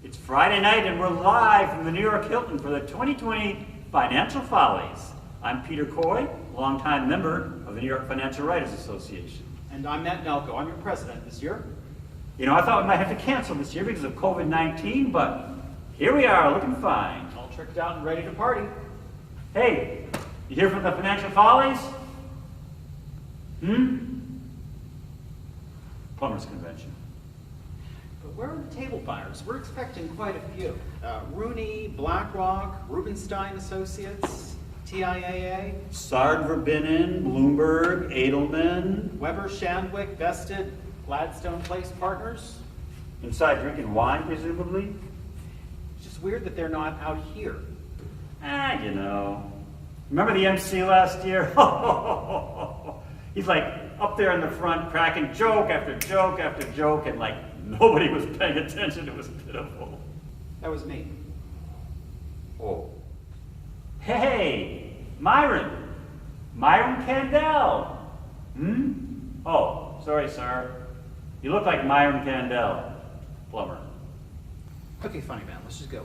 It's Friday night and we're live from the New York Hilton for the 2020 Financial Follies. I'm Peter Coy, longtime member of the New York Financial Writers Association. And I'm Matt Nelko. I'm your president this year. You know, I thought we might have to cancel this year because of COVID-19, but here we are, looking fine. All tricked out and ready to party. Hey, you hear from the Financial Follies? Plumbers Convention. But where are the table buyers? We're expecting quite a few. Rooney, BlackRock, Rubenstein Associates, TIAA, Sard Verbinnen, Bloomberg, Edelman. Weber Shandwick, Vested, Gladstone Place Partners. Inside drinking wine, presumably? It's just weird that they're not out here. You know. Remember the MC last year? He's like up there in the front cracking joke after joke after joke, and like nobody was paying attention. It was pitiful. That was me. Oh. Hey, Myron Candell. Oh, sorry, sir. You look like Myron Candell, plumber. Okay, funny man, let's just go.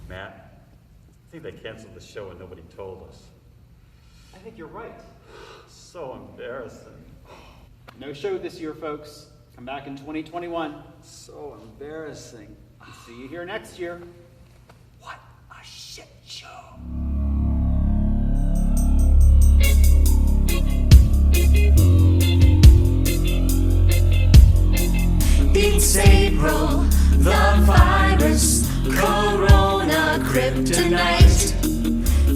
Matt, I think they canceled the show and nobody told us. I think you're right. So embarrassing. No show this year, folks. Come back in 2021. So embarrassing. See you here next year. What a shit show. It's April, the virus, Corona, kryptonite.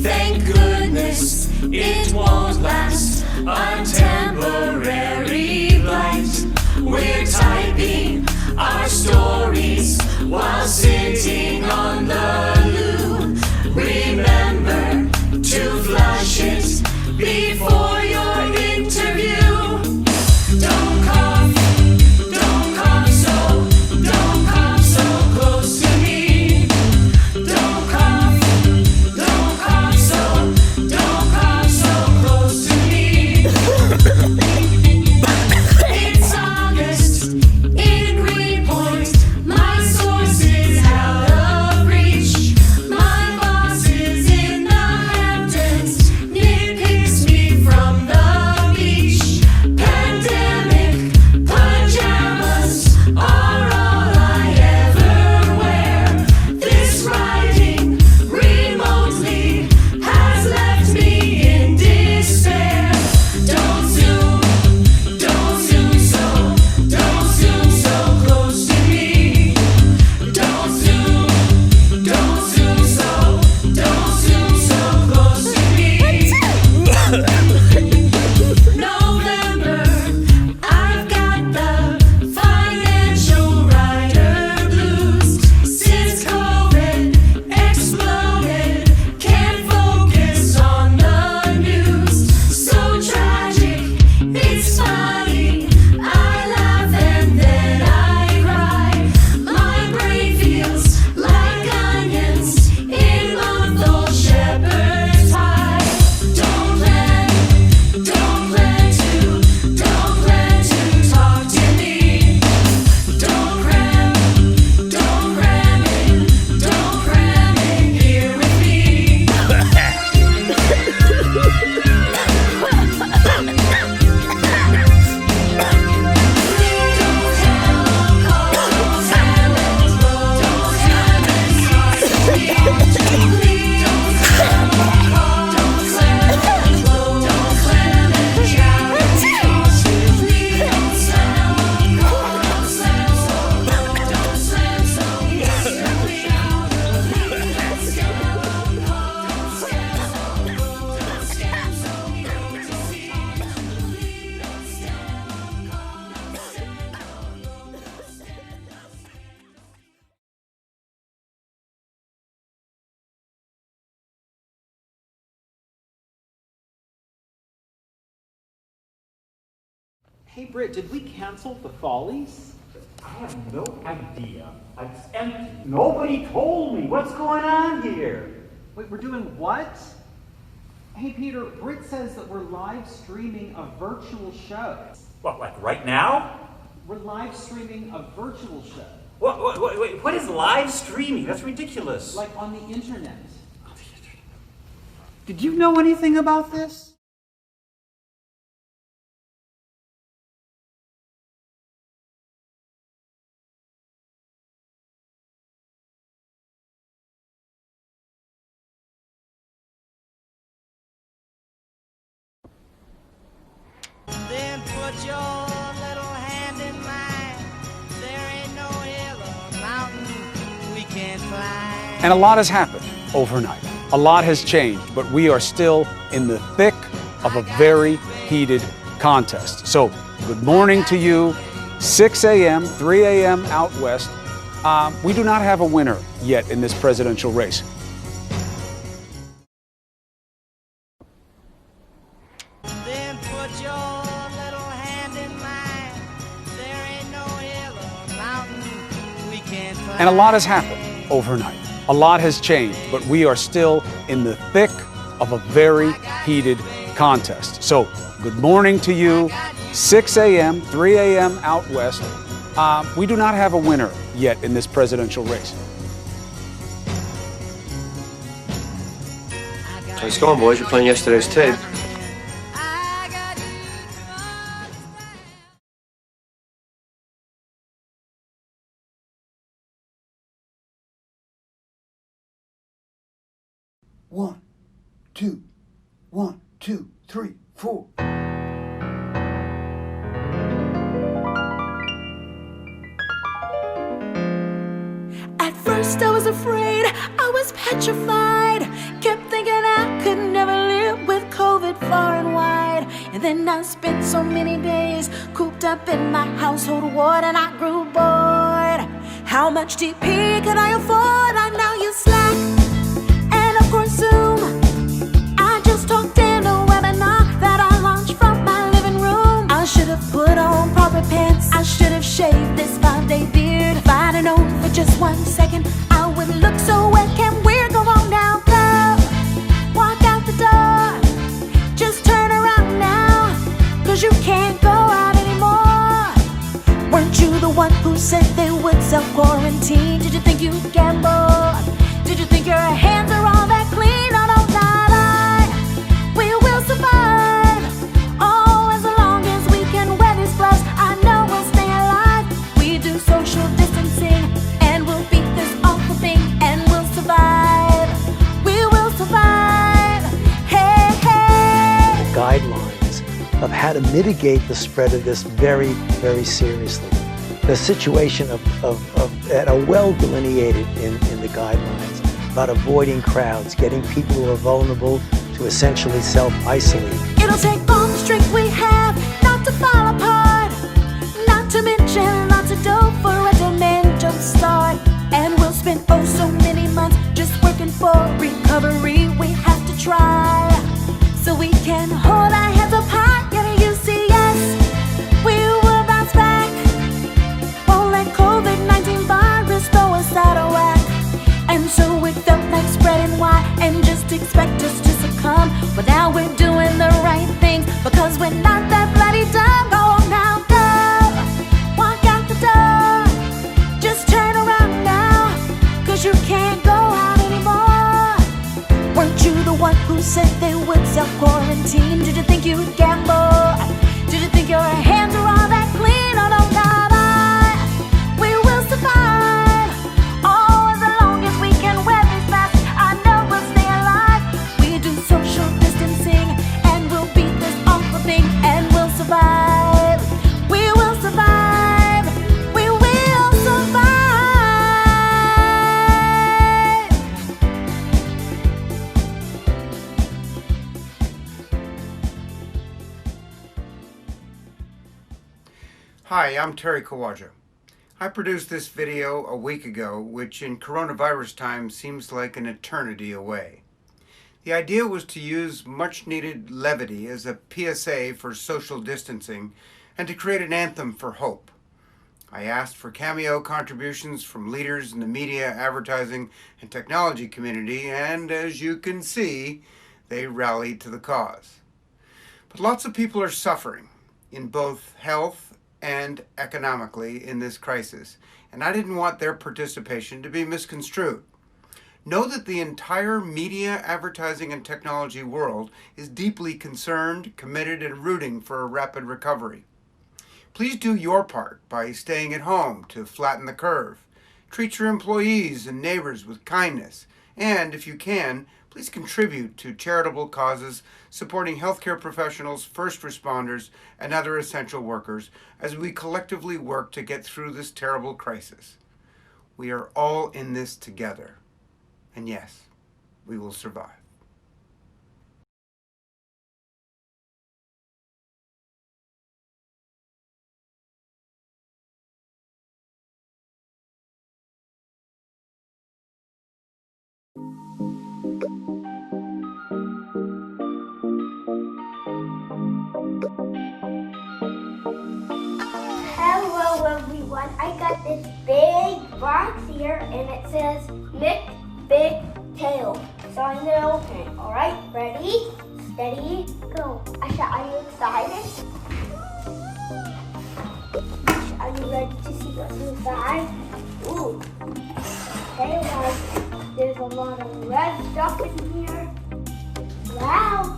Thank goodness it won't last, a temporary blight. We're typing our stories while sitting on the loo. Remember to flush it before your interview. Don't cough so close to me. Don't cough so close to me. It's August in Greenpoint. My source is out of reach. My boss is in the Hamptons. Nitpicks me from the beach. Pandemic pajamas are all I ever wear. This writing remotely has left me in despair. Don't zoom so close to me. Don't zoom so close to me. November, I've got the financial writer blues. Since COVID exploded, can't focus on the news. So tragic, it's funny. I laugh and then I cry. My brain feels like onions in month-old shepherd's pie. Don't plan to talk to me. Don't cram in here with me. Hey Britt, did we cancel the Follies? I have no idea. It's empty. Nobody told me. What's going on here? Wait, we're doing what? Hey, Peter, Britt says that we're live streaming a virtual show. What, like right now? We're live streaming a virtual show. What is live streaming? That's ridiculous. Like on the internet. Did you know anything about this? Then put your little hand in mine. There ain't no hill or mountain we can't climb. And a lot has happened overnight. A lot has changed, but we are still in the thick of a very heated contest. So, good morning to you. 6 a.m., 3 a.m. out west. We do not have a winner yet in this presidential race. Then put your little hand in mine. There ain't no hill or mountain we can't climb. And a lot has happened overnight. A lot has changed, but we are still in the thick of a very heated contest. So, good morning to you. 6 a.m., 3 a.m. out west. We do not have a winner yet in this presidential race. Nice going, boys. You're playing yesterday's tape. I got you to understand. 1, 2, 1, 2, 3, 4. At first I was afraid, I was petrified. Kept thinking I could never live with COVID far and wide. And then I spent so many days cooped up in my household ward, and I grew bored. How much TP could I afford? I now use Slack and of course Zoom. I just talked in a webinar that I launched from my living room. I should have put on proper pants. I should have shaved this 5-day beard. If I'd have known for just 1 second I would look so wet. Can we go on now, girl? Walk out the door. Just turn around now, 'cause you can't go out anymore. Weren't you the one who said they would self-quarantine? Did you think you'd get bored? Did you think your hands are all that clean? No, no, not I. We will survive. Oh, as long as we can wear these gloves, I know we'll stay alive. We do social distancing, and we'll beat this awful thing, and we'll survive. We will survive. Hey, hey. Guidelines of how to mitigate the spread of this very, very seriously. The situation that are well delineated in the guidelines about avoiding crowds, getting people who are vulnerable to essentially self-isolate. It'll take all the strength we have not to fall apart. Not to mention lots of dough for a demand jump start. And we'll spend oh so many months just working for recovery. We have to try so we can hold our heads up high. Get a UCS, we will bounce back. Won't let COVID-19 virus throw us out of whack. And so it felt like spreading wide and just expect us to succumb. But now we're doing the right thing because we're not that bloody dumb. Go on now, go. Walk out the door. Just turn around now, 'cause you can't go out anymore. Weren't you the one who said they would self-quarantine? Did you think you'd get bored? Did you think your hands are all that clean? Oh, no, not I. We will survive. Oh, as long as we can wear these masks, I know we'll stay alive. We do social distancing, and we'll beat this awful thing, and we'll survive. We will survive. We will survive. Hi, I'm Terry Kawaja. I produced this video a week ago, which in coronavirus time seems like an eternity away. The idea was to use much needed levity as a PSA for social distancing and to create an anthem for hope. I asked for cameo contributions from leaders in the media, advertising, and technology community, and as you can see, they rallied to the cause. But lots of people are suffering in both health and economically in this crisis, and I didn't want their participation to be misconstrued. Know that the entire media, advertising, and technology world is deeply concerned, committed, and rooting for a rapid recovery. Please do your part by staying at home to flatten the curve. Treat your employees and neighbors with kindness. And if you can, please contribute to charitable causes supporting healthcare professionals, first responders, and other essential workers as we collectively work to get through this terrible crisis. We are all in this together. And yes, we will survive. Hello everyone, I got this big box here and it says Mick Big Tail. So I'm gonna open it. Alright, ready, steady, go. Asha, are you excited? Are you ready to see what's inside? Ooh. Okay guys, there's a lot of red stuff in here. Wow.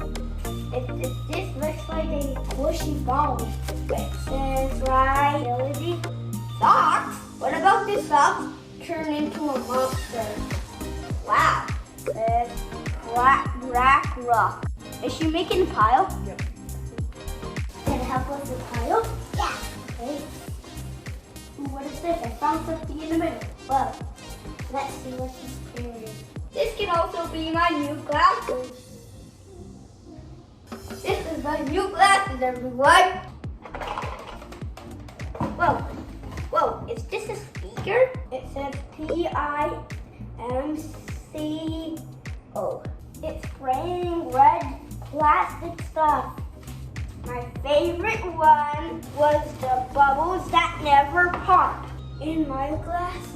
This looks like a squishy ball. It says right, ability. Socks? What about the socks turn into a monster? Wow. It says black rock. Is she making a pile? Yep. Can it help us with the pile? Yeah. Okay. Ooh, what is this? I found something in the middle. Well, let's see what she's carrying. This can also be my new glasses. This is my new glasses, everyone. Whoa, is this a speaker? It says PIMCO. It's spraying red plastic stuff. My favorite one was the bubbles that never pop in my glasses.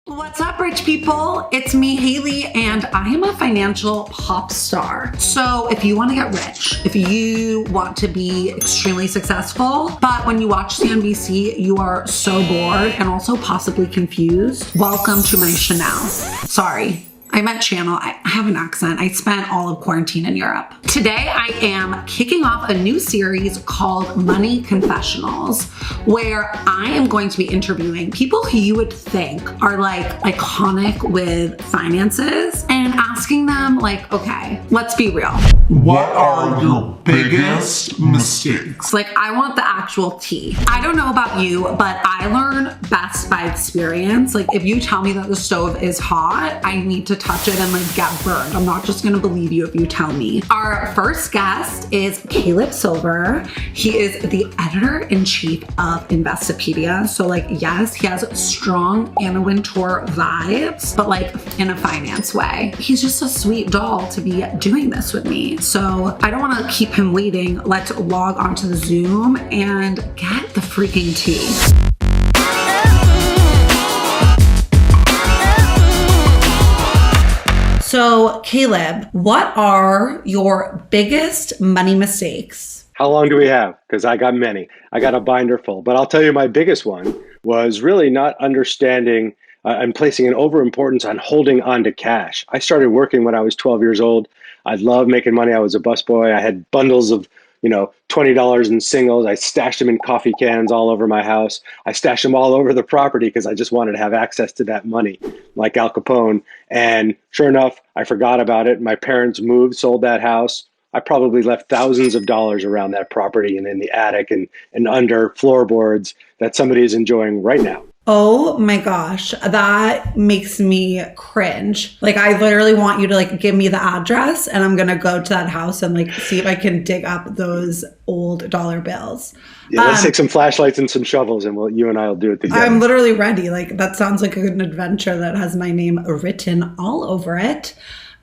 What's up, rich people? It's me, Haley, and I am a financial pop star. So if you want to get rich, if you want to be extremely successful, but when you watch CNBC, you are so bored and also possibly confused, welcome to my Chanel. Sorry. I meant channel. I have an accent. I spent all of quarantine in Europe. Today, I am kicking off a new series called Money Confessionals, where I am going to be interviewing people who you would think are like iconic with finances and asking them like, okay, let's be real. What are your biggest mistakes? Like, I want the actual tea. I don't know about you, but I learn best by experience. Like, if you tell me that the stove is hot, I need to touch it and like get burned. I'm not just gonna believe you if you tell me. Our first guest is Caleb Silver. He is the editor-in-chief of Investopedia. So like, yes, he has strong Anna Wintour vibes, but like in a finance way. He's just a sweet doll to be doing this with me. So I don't wanna keep him waiting. Let's log onto the Zoom and get the freaking tea. So, Caleb, what are your biggest money mistakes? How long do we have? Because I got many. I got a binder full. But I'll tell you my biggest one was really not understanding and placing an overimportance on holding on to cash. I started working when I was 12 years old. I loved making money. I was a busboy. I had bundles of $20 in singles. I stashed them in coffee cans all over my house. I stashed them all over the property because I just wanted to have access to that money, like Al Capone. And sure enough, I forgot about it. My parents moved, sold that house. I probably left thousands of dollars around that property and in the attic and under floorboards that somebody is enjoying right now. Oh my gosh, that makes me cringe. Like, I literally want you to like give me the address and I'm gonna go to that house and like see if I can dig up those old dollar bills. Yeah, let's take some flashlights and some shovels, and you and I will do it together. I'm literally ready. Like, that sounds like an adventure that has my name written all over it.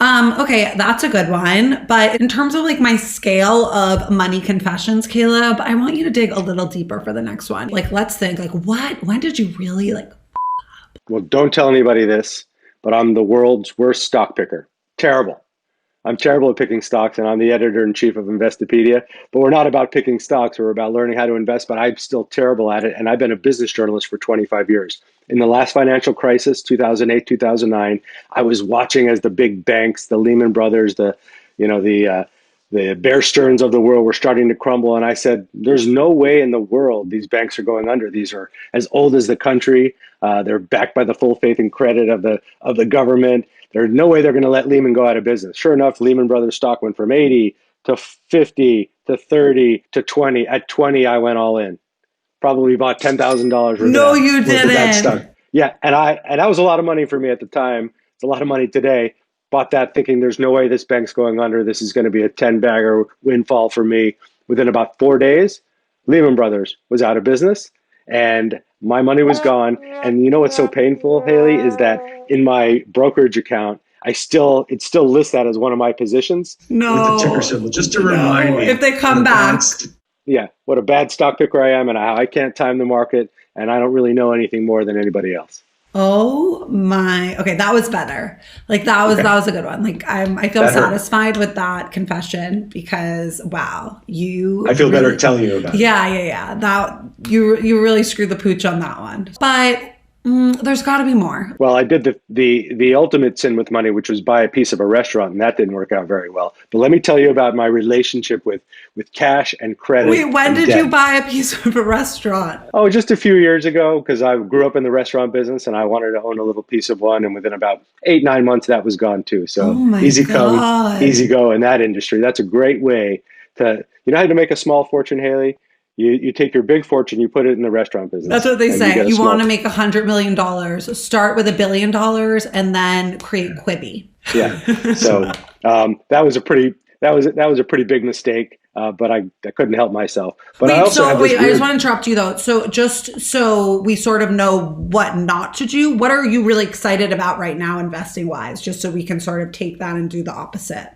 Okay, that's a good one. But in terms of like my scale of money confessions, Caleb, I want you to dig a little deeper for the next one. Like, let's think, like, when did you really like? Well, don't tell anybody this, but I'm the world's worst stock picker. Terrible. I'm terrible at picking stocks, and I'm the editor-in-chief of Investopedia. But we're not about picking stocks. We're about learning how to invest, but I'm still terrible at it, and I've been a business journalist for 25 years. In the last financial crisis, 2008, 2009, I was watching as the big banks, the Lehman Brothers, the Bear Stearns of the world were starting to crumble, and I said, there's no way in the world these banks are going under. These are as old as the country. They're backed by the full faith and credit of the government. There's no way they're going to let Lehman go out of business. Sure enough, Lehman Brothers stock went from 80 to 50 to 30 to 20. At 20, I went all in. Probably bought $10,000 worth No, of you that didn't. stock. Yeah, and that was a lot of money for me at the time. It's a lot of money today. Bought that thinking there's no way this bank's going under. This is going to be a 10-bagger windfall for me. Within about 4 days, Lehman Brothers was out of business, and my money was gone. And you know what's so painful, Haley, is that in my brokerage account, it still lists that as one of my positions. No. With the ticker symbol, just to remind me. If they come back. Yeah, what a bad stock picker I am, and how I can't time the market, and I don't really know anything more than anybody else. Oh my, okay, that was better. Like, that was a good one. Like, I feel satisfied with that confession because, wow, I feel better telling you about it. Yeah. That you really screwed the pooch on that one. But there's got to be more. Well, I did the ultimate sin with money, which was buy a piece of a restaurant, and that didn't work out very well. But let me tell you about my relationship with cash and credit. Wait, when did you buy a piece of a restaurant? Oh, just a few years ago, because I grew up in the restaurant business and I wanted to own a little piece of one. And within about 8-9 months, that was gone too. So easy come, easy go in that industry. That's a great way to, how to make a small fortune, Haley? You take your big fortune, you put it in the restaurant business. That's what they say. You want to make $100 million, start with $1 billion, and then create Quibi. Yeah. So that was a pretty big mistake. But I couldn't help myself. But I just want to interrupt you though. So just so we sort of know what not to do, what are you really excited about right now investing wise? Just so we can sort of take that and do the opposite.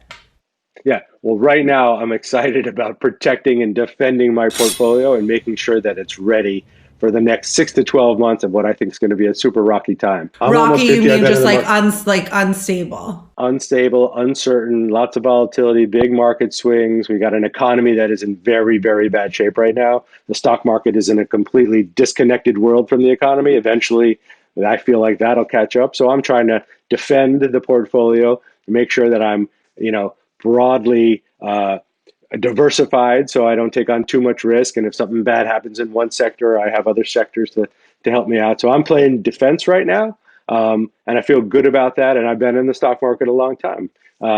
Yeah. Well, right now I'm excited about protecting and defending my portfolio and making sure that it's ready for the next 6 to 12 months of what I think is going to be a super rocky time. Rocky, you mean just like unstable? Unstable, uncertain, lots of volatility, big market swings. We got an economy that is in very, very bad shape right now. The stock market is in a completely disconnected world from the economy. Eventually, I feel like that'll catch up. So I'm trying to defend the portfolio, make sure that I'm, broadly diversified so I don't take on too much risk. And if something bad happens in one sector, I have other sectors to help me out. So I'm playing defense right now. And I feel good about that. And I've been in the stock market a long time.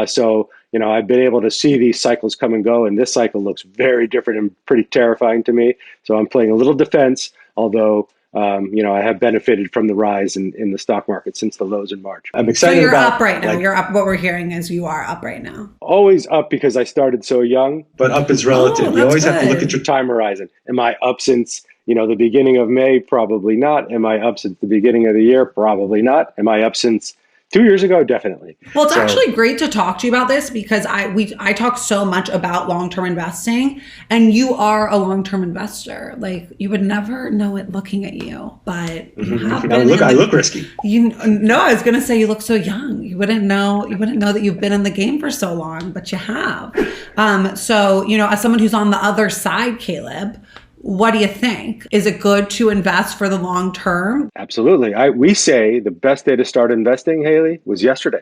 So I've been able to see these cycles come and go. And this cycle looks very different and pretty terrifying to me. So I'm playing a little defense, although I have benefited from the rise in the stock market since the lows in March. I'm excited. So you're up right now. You're up. What we're hearing is you are up right now. Always up because I started so young. But up is relative. You always have to look at your time horizon. Am I up since the beginning of May? Probably not. Am I up since the beginning of the year? Probably not. Am I up since 2 years ago? Definitely. Well, it's actually great to talk to you about this because I talk so much about long-term investing, and you are a long-term investor. Like, you would never know it looking at you, but you have been. I look risky. I was going to say you look so young. You wouldn't know that you've been in the game for so long, but you have. So, as someone who's on the other side, Caleb, what do you think? Is it good to invest for the long term? Absolutely. We say the best day to start investing, Haley, was yesterday.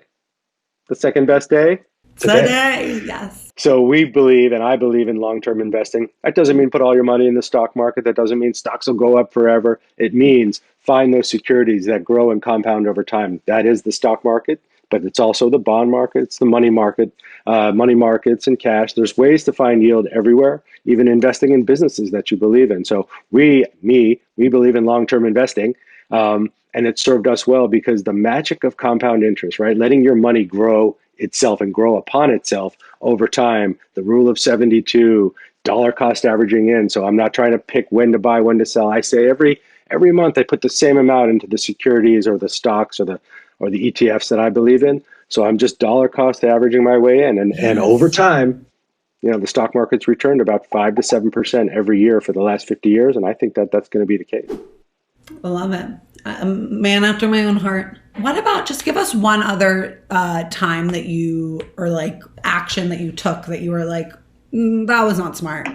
The second best day? Today. Yes. So we believe, and I believe in long-term investing. That doesn't mean put all your money in the stock market. That doesn't mean stocks will go up forever. It means find those securities that grow and compound over time. That is the stock market, but it's also the bond market. It's the money market, money markets and cash. There's ways to find yield everywhere, even investing in businesses that you believe in. So we believe in long-term investing. And it served us well because the magic of compound interest, right? Letting your money grow itself and grow upon itself over time, the rule of 72, dollar cost averaging in. So I'm not trying to pick when to buy, when to sell. I say every month I put the same amount into the securities or the stocks or the ETFs that I believe in. So I'm just dollar cost averaging my way in. And over time, the stock market's returned about 5 to 7% every year for the last 50 years. And I think that that's going to be the case. I love it. A man after my own heart. What about, just give us one other time that you, or like action that you took that you were like, that was not smart.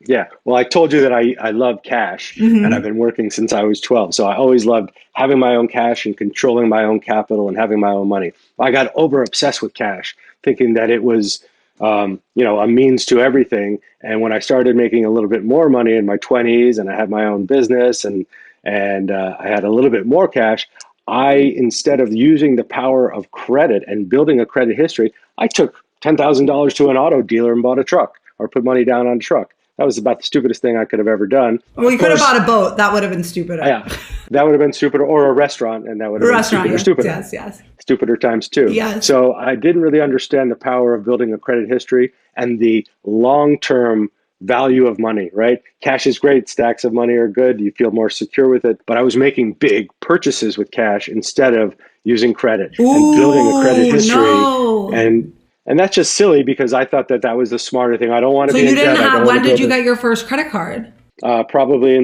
Yeah. Well, I told you that I love cash and I've been working since I was 12. So I always loved having my own cash and controlling my own capital and having my own money. I got over obsessed with cash, thinking that it was, a means to everything. And when I started making a little bit more money in my 20s and I had my own business and I had a little bit more cash, instead of using the power of credit and building a credit history, I took $10,000 to an auto dealer and bought a truck or put money down on a truck. That was about the stupidest thing I could have ever done. Well, you could have bought a boat. That would have been stupider. Yeah, that would have been stupider, or a restaurant, and that would have been stupider. Yes. Stupider times two. Yes. So I didn't really understand the power of building a credit history and the long-term value of money, right? Cash is great. Stacks of money are good. You feel more secure with it. But I was making big purchases with cash instead of using credit and building a credit history. No. And that's just silly because I thought that was the smarter thing. I don't want to be in debt. When did you get your first credit card? Probably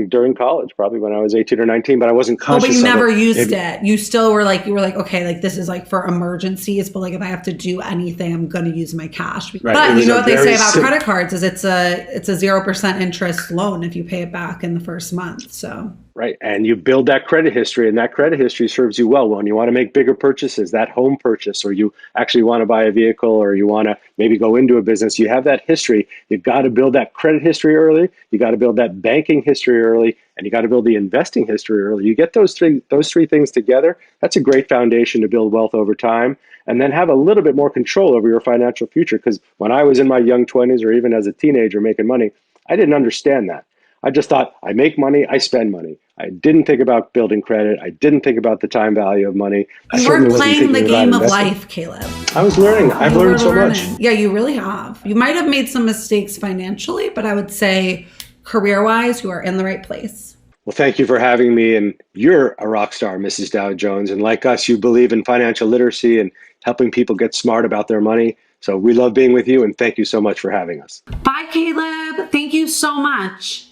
during college, probably when I was 18 or 19, but I wasn't conscious of it. But you never used it. You still were like, okay, like this is like for emergencies, but like if I have to do anything, I'm going to use my cash. Right. But you know what they say about credit cards is it's a 0% interest loan if you pay it back in the first month. So. Right. And you build that credit history, and that credit history serves you well when you want to make bigger purchases, that home purchase, or you actually want to buy a vehicle, or you want to maybe go into a business. You have that history. You've got to build that credit history early. You got to build that banking history early, and you got to build the investing history early. You get those three things together. That's a great foundation to build wealth over time, and then have a little bit more control over your financial future. Because when I was in my young 20s, or even as a teenager making money, I didn't understand that. I just thought, I make money, I spend money. I didn't think about building credit. I didn't think about the time value of money. You weren't playing the game of life, Caleb. I was learning. I've learned so much. Yeah, you really have. You might have made some mistakes financially, but I would say career-wise, you are in the right place. Well, thank you for having me. And you're a rock star, Mrs. Dow Jones. And like us, you believe in financial literacy and helping people get smart about their money. So we love being with you, and thank you so much for having us. Bye, Caleb. Thank you so much.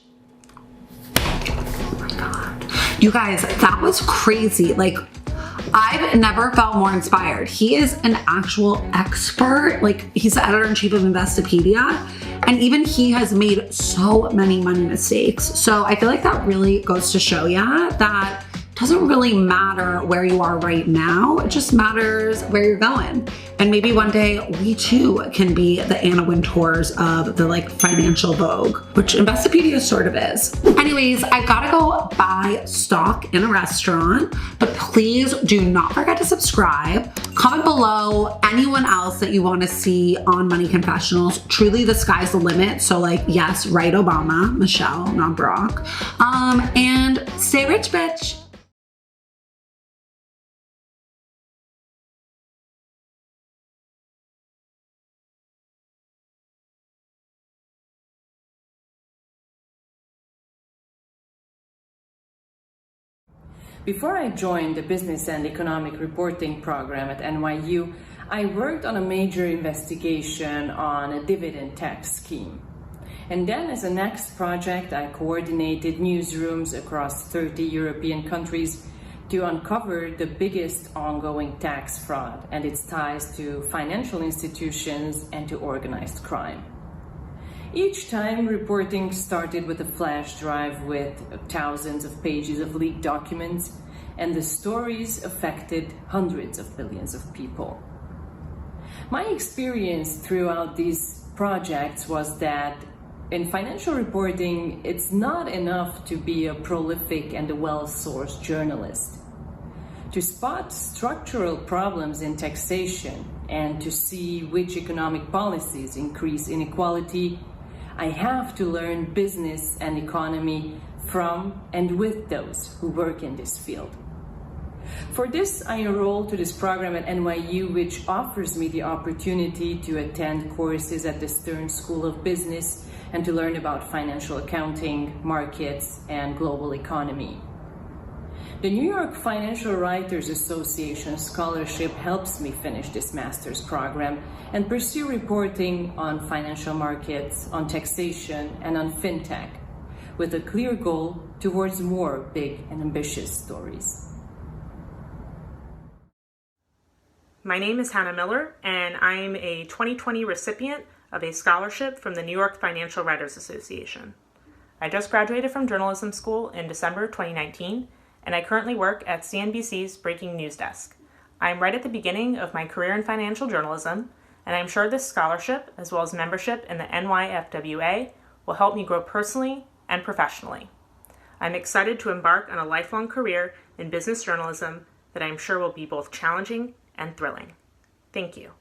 Oh my God. You guys, that was crazy. Like, I've never felt more inspired. He is an actual expert. Like, he's the editor-in-chief of Investopedia, and even he has made so many money mistakes. So I feel like that really goes to show you that it doesn't really matter where you are right now. It just matters where you're going. And maybe one day we too can be the Anna Wintours of the like financial vogue, which Investopedia sort of is. Anyways, I've got to go buy stock in a restaurant, but please do not forget to subscribe. Comment below anyone else that you want to see on Money Confessionals. Truly, the sky's the limit. So like, yes, write Obama, Michelle, not Brock. And stay rich, bitch. Before I joined the Business and Economic Reporting program at NYU, I worked on a major investigation on a dividend tax scheme. And then as a next project, I coordinated newsrooms across 30 European countries to uncover the biggest ongoing tax fraud and its ties to financial institutions and to organized crime. Each time, reporting started with a flash drive with thousands of pages of leaked documents, and the stories affected hundreds of millions of people. My experience throughout these projects was that in financial reporting, it's not enough to be a prolific and a well-sourced journalist. To spot structural problems in taxation and to see which economic policies increase inequality, I have to learn business and economy from and with those who work in this field. For this, I enrolled to this program at NYU, which offers me the opportunity to attend courses at the Stern School of Business and to learn about financial accounting, markets, and global economy. The New York Financial Writers Association scholarship helps me finish this master's program and pursue reporting on financial markets, on taxation, and on fintech, with a clear goal towards more big and ambitious stories. My name is Hannah Miller, and I'm a 2020 recipient of a scholarship from the New York Financial Writers Association. I just graduated from journalism school in December 2019, and I currently work at CNBC's Breaking News Desk. I'm right at the beginning of my career in financial journalism, and I'm sure this scholarship, as well as membership in the NYFWA, will help me grow personally and professionally. I'm excited to embark on a lifelong career in business journalism that I'm sure will be both challenging and thrilling. Thank you.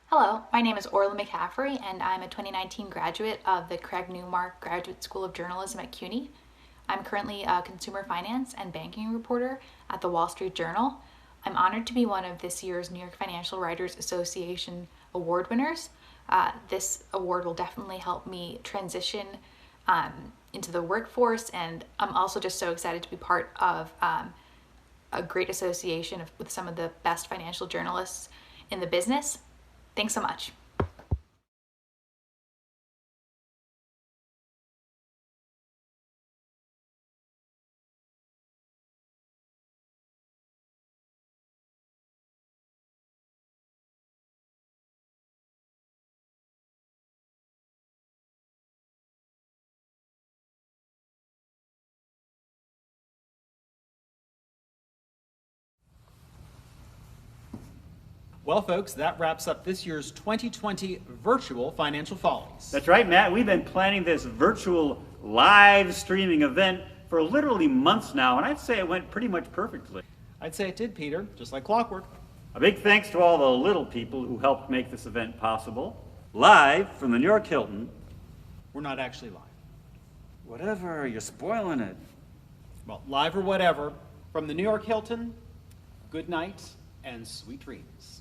Hello, my name is Orla McCaffrey, and I'm a 2019 graduate of the Craig Newmark Graduate School of Journalism at CUNY. I'm currently a consumer finance and banking reporter at the Wall Street Journal. I'm honored to be one of this year's New York Financial Writers Association award winners. This award will definitely help me transition into the workforce, and I'm also just so excited to be part of a great association with some of the best financial journalists in the business. Thanks so much. Well, folks, that wraps up this year's 2020 virtual Financial Follies. That's right, Matt. We've been planning this virtual live streaming event for literally months now, and I'd say it went pretty much perfectly. I'd say it did, Peter, just like clockwork. A big thanks to all the little people who helped make this event possible. Live from the New York Hilton. We're not actually live. Whatever, you're spoiling it. Well, live or whatever, from the New York Hilton, good night and sweet dreams.